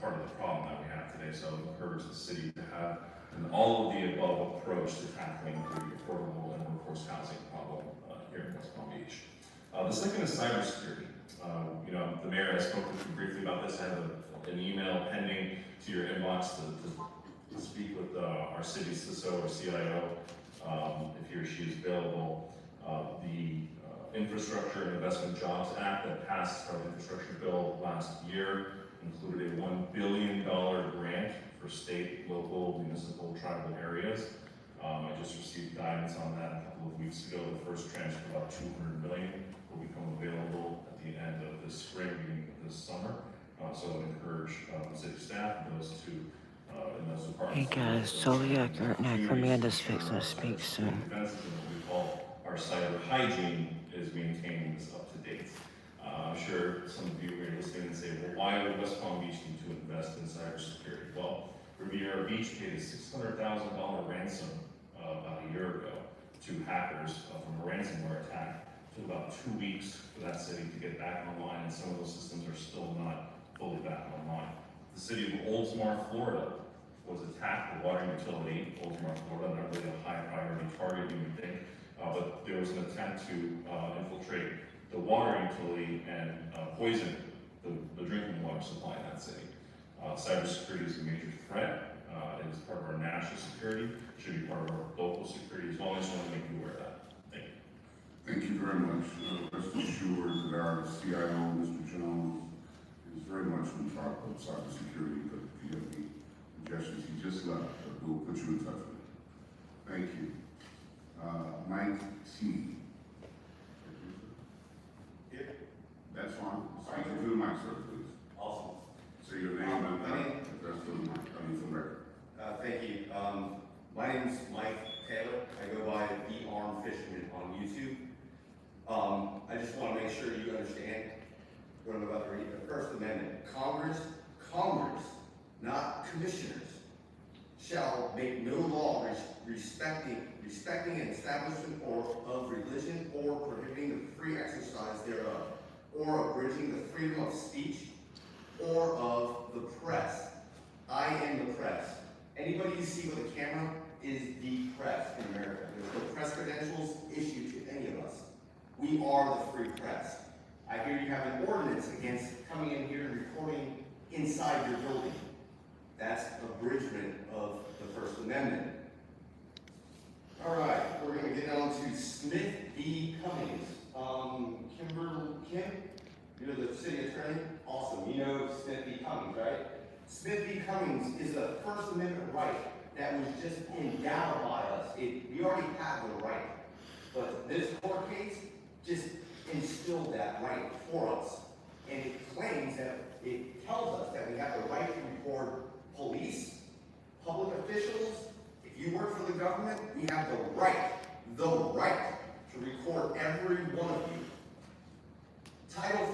part of the problem that we have today. So I would encourage the city to have an all-of-the-above approach to tackling the affordable and workforce housing problem here in West Palm Beach. The second is cybersecurity. The mayor has spoken briefly about this. I have an email pending to your inbox to speak with our city CISO or CIO if he or she is available. The Infrastructure and Investment Jobs Act that passed our infrastructure bill last year included a $1 billion grant for state, local, municipal, tribal areas. I just received guidance on that a couple of weeks ago. The first tranche of about $200 million will become available at the end of this spring, beginning of this summer. So I would encourage the city staff and those two in those departments. Hey guys, Zodiac and Amanda's fixing to speak soon. What we call our cyber hygiene is maintaining this up to date. I'm sure some of you are listening and say, well, why would West Palm Beach need to invest in cybersecurity? Well, Riviera Beach paid a $600,000 ransom about a year ago to hackers from a ransomware attack. It took about 2 weeks for that city to get back online, and some of those systems are still not fully back online. The city of Oldsmar, Florida was attacked, the water utility, Oldsmar, Florida, not really a high priority target, you would think, but there was an attempt to infiltrate the water utility and poison the drinking water supply in that city. Cybersecurity is a major threat. It is part of our national security, should be part of our local security as well. I just want to make you aware of that. Thank you. Thank you very much. Rest assured that our CIO, Mr. Jones, is very much on top of cybersecurity, but if you have any suggestions, he just left, but we'll put you in touch with him. Thank you. Mike T. Yeah. That's fine. Speak to the mic, sir, please. Awesome. Say your name and address for the mic, for the record. Thank you. My name is Mike Taylor. I go by The Armed Fisherman on YouTube. I just want to make sure you understand what I'm about to read. The First Amendment. Congress, not commissioners, shall make no law respecting an establishment of religion or prohibiting the free exercise thereof, or abridging the freedom of speech or of the press. I am the press. Anybody you see with a camera is the press in America. There's no press credentials issued to any of us. We are the free press. I hear you have an ordinance against coming in here and recording inside your building. That's abridgment of the First Amendment. All right, we're going to get on to Smith v. Cummings. Kim, you're the city attorney? Awesome. You know Smith v. Cummings, right? Smith v. Cummings is a First Amendment right that was just endowed by us. We already have the right, but this court case just instilled that right for us. And it claims that, it tells us that we have the right to record police, public officials. If you work for the government, we have the right to record every one of you. Title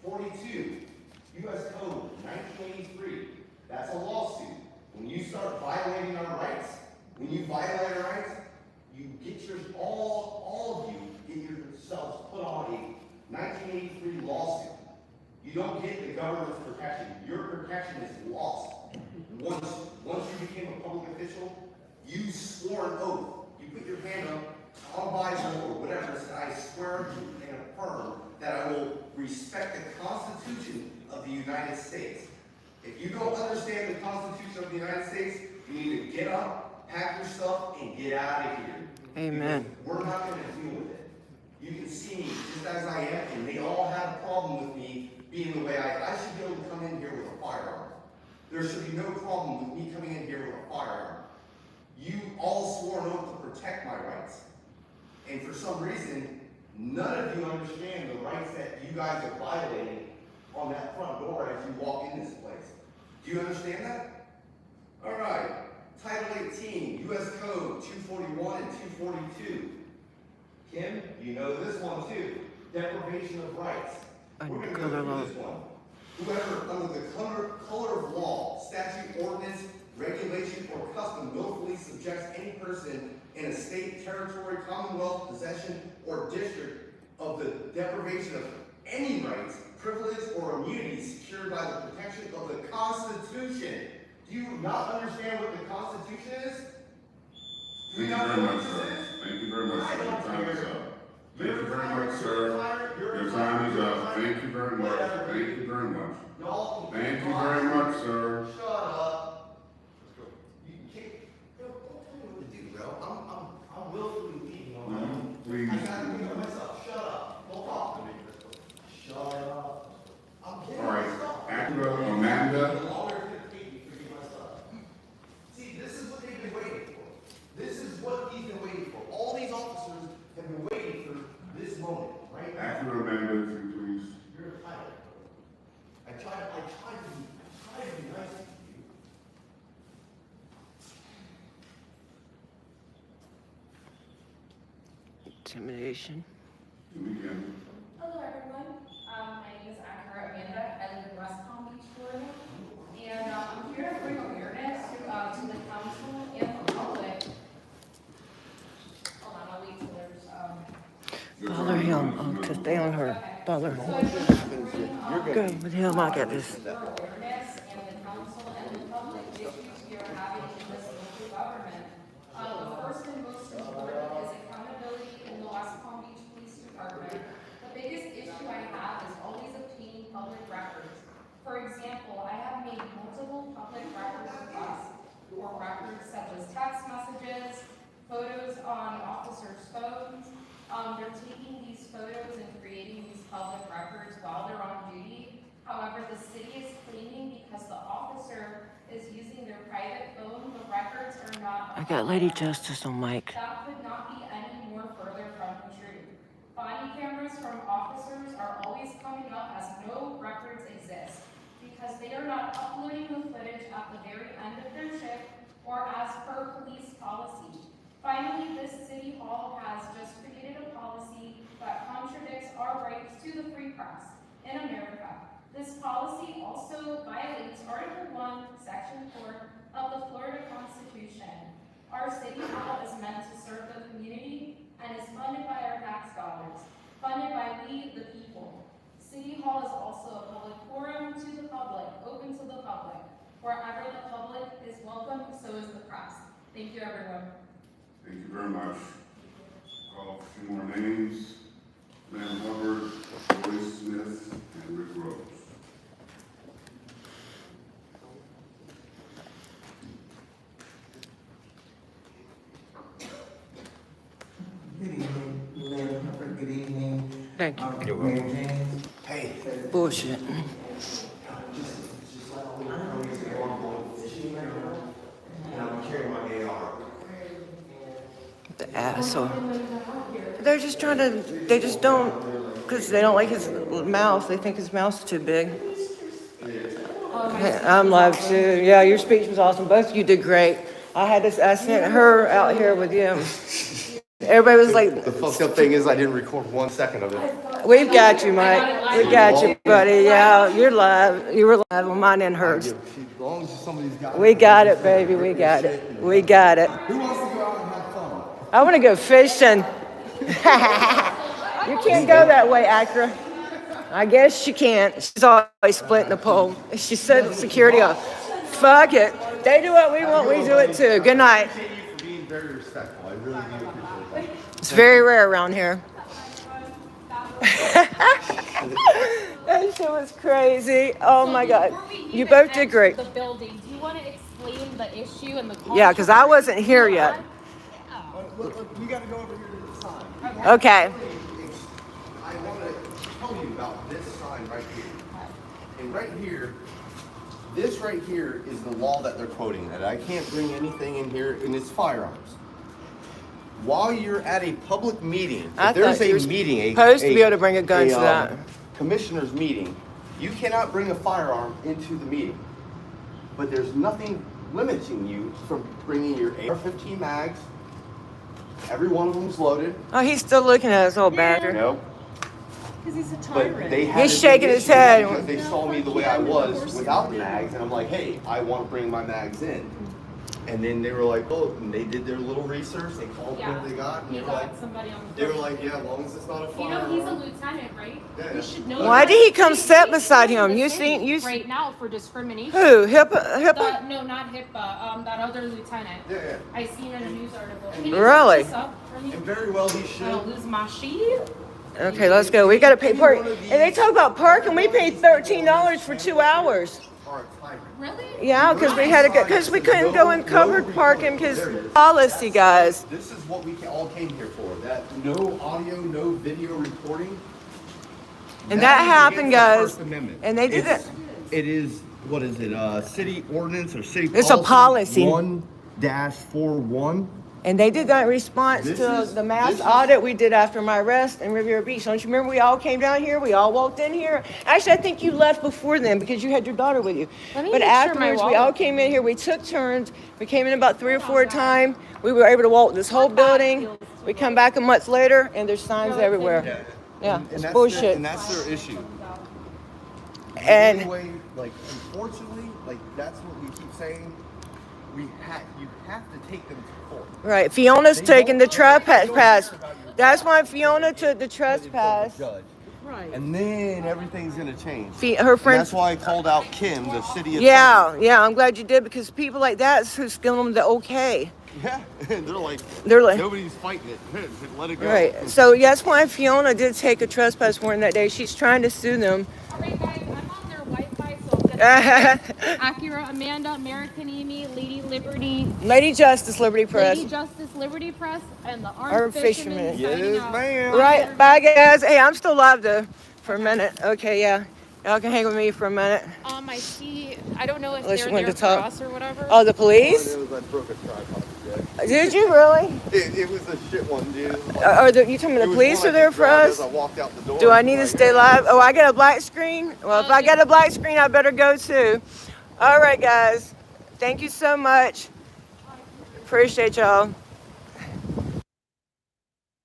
42, U.S. Code 1983, that's a lawsuit. When you start violating our rights, you get all of you get yourselves put on a 1983 lawsuit. You don't get the government's protection. Your protection is lost. Once you became a public official, you swore an oath. You put your hand up on Bible or whatever, and said, I swear to and affirm that I will respect the Constitution of the United States. If you don't understand the Constitution of the United States, you need to get up, pack your stuff, and get out of here. Amen. Because we're not going to deal with it. You can see me just as I am, and they all have a problem with me being the way I should be able to come in here with a firearm. There should be no problem with me coming in here with a firearm. You all swore an oath to protect my rights. And for some reason, none of you understand the rights that you guys are violating on that front door as you walk in this place. Do you understand that? All right. Title 18, U.S. Code 241 and 242. Kim, you know this one too. Deprivation of rights. We're going to go through this one. Whoever, under the color of law, statute, ordinance, regulation, or custom willfully subjects any person in a state, territory, commonwealth, possession, or district of the deprivation of any rights privilege or immunity secured by the protection of the Constitution. Do you not understand what the Constitution is? Do Thank you not very know much, what sir. this is? Thank you very much, I sir. Your don't time is care. up. Thank you very much, sir. Your time is up. Thank you very much. Thank you very much. Y'all. Thank you very much, sir. Shut up. You can't. Don't tell me what to do, bro. I'm willfully leaving on my own. Please. I gotta do it myself. Shut up. Don't talk to me. Shut up. I'm getting All right. myself. Acura, Amanda. The longer it's gonna take me to get myself. See, this is what they've been waiting for. This is what he's been waiting for. All these officers have been waiting for this moment, right? Acura, Amanda, if you please. You're a pilot. I try to be nice to you. Intimidation. You begin. Hello, everyone. My name is Amanda. I live in West Palm Beach, Florida. And I'm here to bring awareness to the council and the public. Hold on, I'll wait till there's, Bother him, because they on her. Bother So him. I'm here to bring, Go with him, I got this. for awareness and the council and the public issues we are having in this local government. The first and most important is accountability in the West Palm Beach Police Department. The biggest issue I have is always obtaining public records. For example, I have made multiple public records requests for records such as text messages, photos on officers' phones. They're taking these photos and creating these public records while they're on duty. However, the city is claiming because the officer is using their private phone, the records are not. I got Lady Justice on mic. That could not be any more further from the truth. Body cameras from officers are always coming up as no records exist because they are not uploading the footage at the very end of their shift or as per police policy. Finally, this city hall has just created a policy that contradicts our rights to the free press in America. This policy also violates Article 1, Section 4 of the Florida Constitution. Our city hall is meant to serve the community and is funded by our tax dollars, funded by we, the people. City Hall is also a public forum to the public, open to the public. Wherever the public is welcome, so is the press. Thank you, everyone. Thank you very much. Call a few more names. Lynn Hubbard, Royce Smith, and Rick Rose. Good evening, Lynn Hubbard. Good evening. Thank you. Mayor James. Hey. Bullshit. I'm carrying my AR. The asshole. They're just trying to, they just don't, because they don't like his mouth. They think his mouth's too big. I'm live too. Yeah, your speech was awesome. Both of you did great. I sent her out here with you. Everybody was like, The fucked up thing is I didn't record 1 second of it. we've got you, Mike. We got you, buddy. Yeah, you're live. You were live on mine and hers. As long as somebody's got We got it, baby. We got it. We got it. Who wants to go out and have fun? I want to go fishing. You can't go that way, Acura. I guess she can't. She's always splitting the pole. She said security off. Fuck it. They do what we want. We do it too. Good night. I appreciate you for being very respectful. I really do appreciate that. It's very rare around here. That shit was crazy. Oh my God. You both did great. The building. Do you want to explain the issue and the Yeah, because I wasn't here yet. We got to go over here to the sign. Okay. I want to tell you about this sign right here. And right here, this right here is the law that they're quoting, that I can't bring anything in here, and it's firearms. While you're at a public meeting, I if there's thought you a were meeting, supposed to be able to bring a gun to that. Commissioner's meeting, you cannot bring a firearm into the meeting. But there's nothing limiting you from bringing your AR-15 mags. Every one of them's loaded. Oh, he's still looking at us, old badger. Nope. Because he's a But tyrant. they had He's a shaking big his issue head. because they saw me the way I was without the mags, and I'm like, hey, I want to bring my mags in. And then they were like, oh, and they did their little research. They called what they got, and You they were like, got somebody on the they were phone. like, yeah, as long as it's not a You fire. know he's a lieutenant, right? Yeah. You should know. Why that. did he come sit He's beside suing him? the You city seen you? right now for discrimination. Who? HIPAA? No, not HIPAA. That other lieutenant. Yeah. I seen in a news article. Can you Really? look this up for me? And very well he I should. don't lose my sheet. Okay, let's go. We gotta pay park. And they talk about parking. We paid $13 for 2 hours. Are a tiger. Really? Yeah, because we had to go, because we couldn't go in covered parking because policy, guys. This is what we all came here for. That no audio, no video recording. And that is happened, against the guys. First Amendment. And they did It's- It is, what is it, city ordinance or city It's a policy. 1-41. And they did that in response This to is- the mass this is- audit we did after my arrest in Riviera Beach. Don't you remember we all came down here? We all walked in here. Actually, I think you left before then because you had your daughter with you. Let me But make sure my afterwards, we wallet- all came in here. We took turns. We came in about 3 or 4 times. We were able to walk this whole building. We come back a month later, and there's signs everywhere. Yeah, And it's that's bullshit. and that's their issue. And- The only way, like, unfortunately, like, that's what we keep saying. You have to take them to court. Right, Fiona's They taking the don't care trespass. about your That's why Fiona took the Until the trespass. judge. And then everything's gonna change. Her And friend. that's why I called out Kim, the city attorney. Yeah, I'm glad you did because people like that's who's giving them the okay. Yeah. They're like, nobody's fighting it. Let it go. Right. So that's why Fiona did take a trespass warrant that day. She's trying to sue them. All right, guys, I'm on their Wi-Fi, so I'm gonna Acura, Amanda, American Amy, Lady Liberty, Lady Justice, Liberty Press. Lady Justice, Liberty Press, and the Armed Armed Fisherman. Fisherman. signing Yes, out. ma'am. Right. Bye, guys. Hey, I'm still live though for a minute. Okay, yeah. Y'all can hang with me for a minute. I see. I don't know if Unless you they're wanted there to for talk. us or whatever. Oh, the police? I broke a tripod today. Did you really? It was a shit one, dude. You telling me the police are there for us? I walked out the door. Do I need to stay live? Oh, I got a black screen? Well, if I got a black screen, I better go too. All right, guys. Thank you so much. Appreciate y'all.